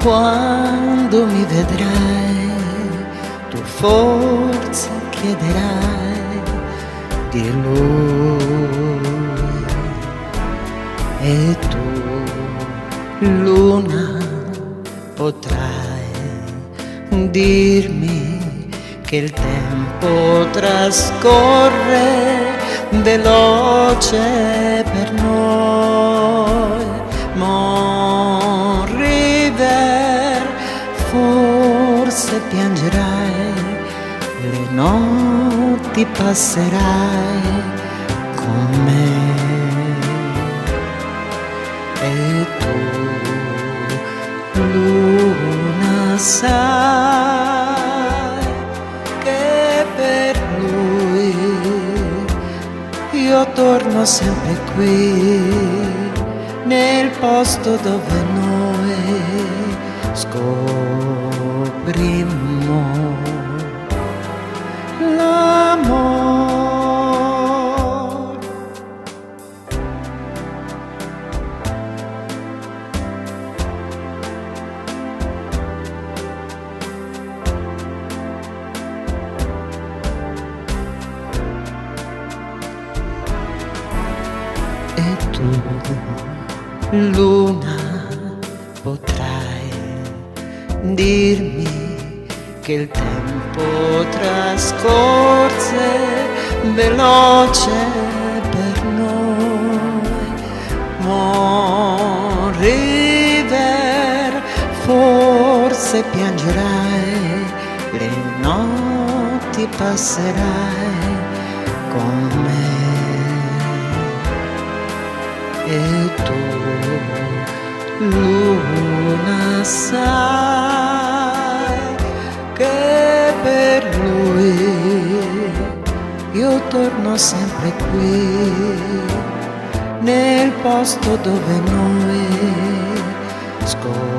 Quando mi vedrai, tu forse chiederai di lui. E tu, luna, potrai dirmi che il tempo trascorre veloce per noi. Mon River, forse piangerai, le notti passerai con me. E tu, luna, sai che per lui io torno sempre qui, nel posto dove noi scoprimmo l'amore. E tu, luna, potrai dirmi che il tempo trascorse veloce per noi. Mon River, forse piangerai, le notti passerai con me. E tu, luna, sai che per lui io torno sempre qui, nel posto dove noi scoprimmo